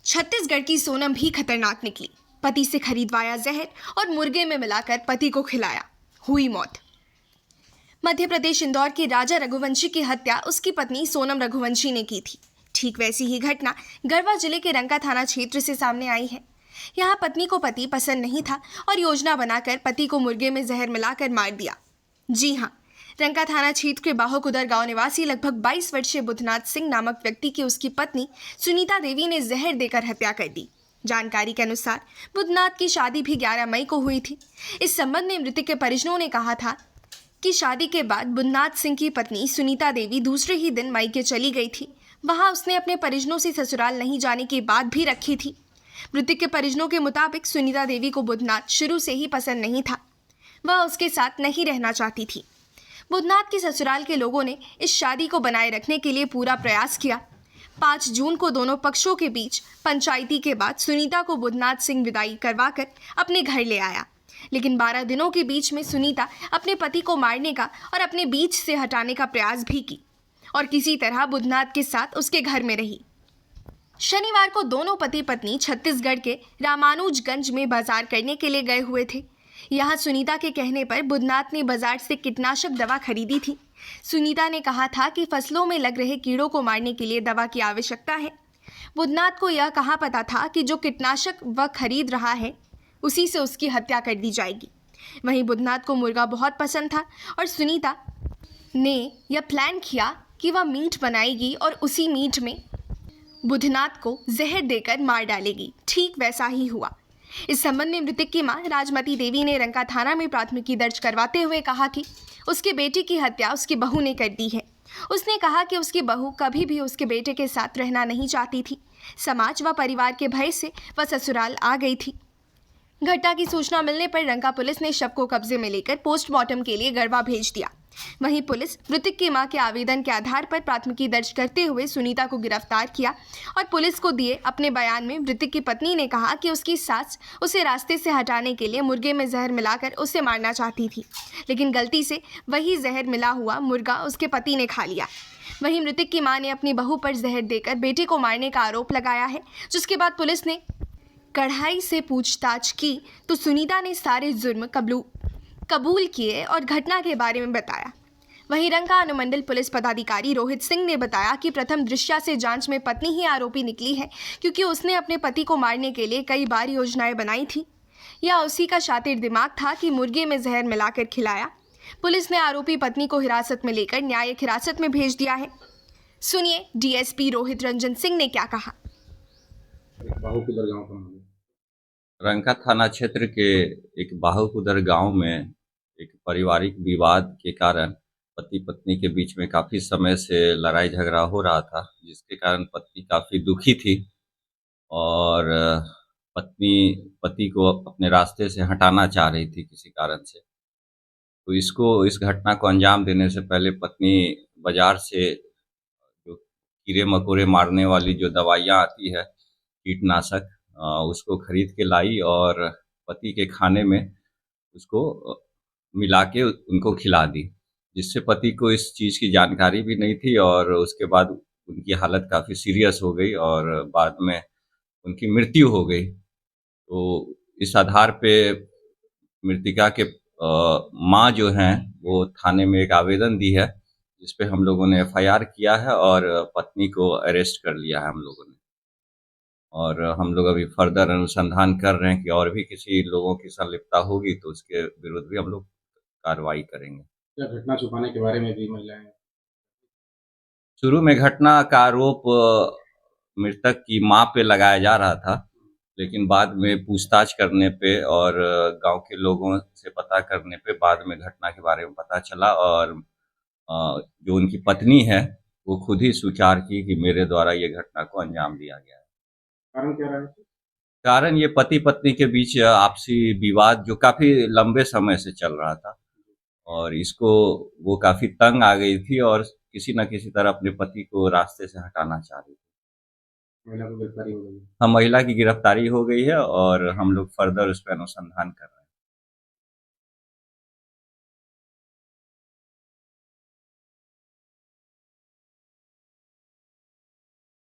छत्तीसगढ़ की सोनम भी खतरनाक निकली। पति से खरीदवाया जहर और मुर्गे में मिलाकर पति को खिलाया, हुई मौत। मध्य प्रदेश इंदौर के राजा रघुवंशी की हत्या उसकी पत्नी सोनम रघुवंशी ने की थी। ठीक वैसी ही घटना गढ़वा जिले के रंका थाना क्षेत्र से सामने आई है। यहाँ पत्नी को पति पसंद नहीं था और योजना बनाकर पति को मुर्गे में जहर मिलाकर मार दिया। जी हाँ, रंका थाना क्षेत्र के बाहोकुदर गांव निवासी लगभग 22 वर्षीय बुधनाथ सिंह नामक व्यक्ति की उसकी पत्नी सुनीता देवी ने जहर देकर हत्या कर दी। जानकारी के अनुसार बुधनाथ की शादी भी 11 मई को हुई थी। इस संबंध में मृतक के परिजनों ने कहा था कि शादी के बाद बुधनाथ सिंह की पत्नी सुनीता देवी दूसरे ही दिन मई के चली गई थी। वहां उसने अपने परिजनों से ससुराल नहीं जाने की बात भी रखी थी। मृतक के परिजनों के मुताबिक सुनीता देवी को बुधनाथ शुरू से ही पसंद नहीं था, वह उसके साथ नहीं रहना चाहती थी। बुधनाथ के ससुराल के लोगों ने इस शादी को बनाए रखने के लिए पूरा प्रयास किया। 5 जून को दोनों पक्षों के बीच पंचायती के बाद सुनीता को बुधनाथ सिंह विदाई करवाकर अपने घर ले आया, लेकिन 12 दिनों के बीच में सुनीता अपने पति को मारने का और अपने बीच से हटाने का प्रयास भी की और किसी तरह बुधनाथ के साथ उसके घर में रही। शनिवार को दोनों पति पत्नी छत्तीसगढ़ के रामानुजगंज में बाजार करने के लिए गए हुए थे। यहाँ सुनीता के कहने पर बुधनाथ ने बाजार से कीटनाशक दवा खरीदी थी। सुनीता ने कहा था कि फसलों में लग रहे कीड़ों को मारने के लिए दवा की आवश्यकता है। बुधनाथ को यह कहा पता था कि जो कीटनाशक वह खरीद रहा है उसी से उसकी हत्या कर दी जाएगी। वहीं बुधनाथ को मुर्गा बहुत पसंद था और सुनीता ने यह प्लान किया कि वह मीट बनाएगी और उसी मीट में बुधनाथ को जहर देकर मार डालेगी। ठीक वैसा ही हुआ। इस संबंध में मृतक की मां राजमती देवी ने रंका थाना में प्राथमिकी दर्ज करवाते हुए कहा कि उसके बेटे की हत्या उसकी बहू ने कर दी है। उसने कहा कि उसकी बहू कभी भी उसके बेटे के साथ रहना नहीं चाहती थी। समाज व परिवार के भय से वह ससुराल आ गई थी। घटना की सूचना मिलने पर रंका पुलिस ने शव को कब्जे में लेकर पोस्टमार्टम के लिए गढ़वा भेज दिया। वहीं पुलिस मृतक की मां के आवेदन के आधार पर प्राथमिकी दर्ज करते हुए सुनीता को गिरफ्तार किया और पुलिस को दिए अपने बयान में मृतक की पत्नी ने कहा कि उसकी सास उसे रास्ते से हटाने के लिए मुर्गे में जहर मिलाकर उसे मारना चाहती थी, लेकिन गलती से वही जहर मिला हुआ मुर्गा उसके पति ने खा लिया। वहीं मृतक की मां ने अपनी बहू पर जहर देकर बेटे को मारने का आरोप लगाया है, जिसके बाद पुलिस ने कड़ाई से पूछताछ की तो सुनीता ने सारे जुर्म कबूल किए और घटना के बारे में बताया। वहीं रंका अनुमंडल पुलिस पदाधिकारी रोहित सिंह ने बताया कि प्रथम दृष्टया से जांच में पत्नी ही आरोपी निकली है, क्योंकि उसने अपने पति को मारने के लिए कई बार योजनाएं बनाई थी। यह उसी का शातिर दिमाग था कि मुर्गे में जहर मिलाकर खिलाया। पुलिस ने आरोपी पत्नी को हिरासत में लेकर न्यायिक हिरासत में भेज दिया है। सुनिए डीएसपी रोहित रंजन सिंह ने क्या कहा। रंका थाना क्षेत्र के एक बाहुकुदर गांव में एक पारिवारिक विवाद के कारण पति पत्नी के बीच में काफ़ी समय से लड़ाई झगड़ा हो रहा था, जिसके कारण पत्नी काफ़ी दुखी थी और पत्नी पति को अपने रास्ते से हटाना चाह रही थी किसी कारण से। तो इस घटना को अंजाम देने से पहले पत्नी बाज़ार से जो कीड़े मकोड़े मारने वाली जो दवाइयाँ आती है कीटनाशक, उसको खरीद के लाई और पति के खाने में उसको मिला के उनको खिला दी, जिससे पति को इस चीज़ की जानकारी भी नहीं थी और उसके बाद उनकी हालत काफ़ी सीरियस हो गई और बाद में उनकी मृत्यु हो गई। तो इस आधार पे मृतिका के माँ जो हैं वो थाने में एक आवेदन दी है, जिस पे हम लोगों ने एफआईआर किया है और पत्नी को अरेस्ट कर लिया है हम लोगों ने। और हम लोग अभी फर्दर अनुसंधान कर रहे हैं कि और भी किसी लोगों की संलिप्तता होगी तो उसके विरुद्ध भी हम लोग कार्रवाई करेंगे। क्या घटना छुपाने के बारे में भी महिलाएं? शुरू में घटना का आरोप मृतक की मां पे लगाया जा रहा था, लेकिन बाद में पूछताछ करने पे और गांव के लोगों से पता करने पे बाद में घटना के बारे में पता चला और जो उनकी पत्नी है वो खुद ही स्वीकार की कि मेरे द्वारा ये घटना को अंजाम दिया गया है। कारण क्या रहा है? कारण ये पति पत्नी के बीच आपसी विवाद जो काफी लंबे समय से चल रहा था और इसको वो काफी तंग आ गई थी और किसी न किसी तरह अपने पति को रास्ते से हटाना चाह रही थी। महिला को गिरफ्तारी हो गई? हाँ, महिला की गिरफ्तारी हो गई है और हम लोग फर्दर उस पर अनुसंधान कर रहे हैं।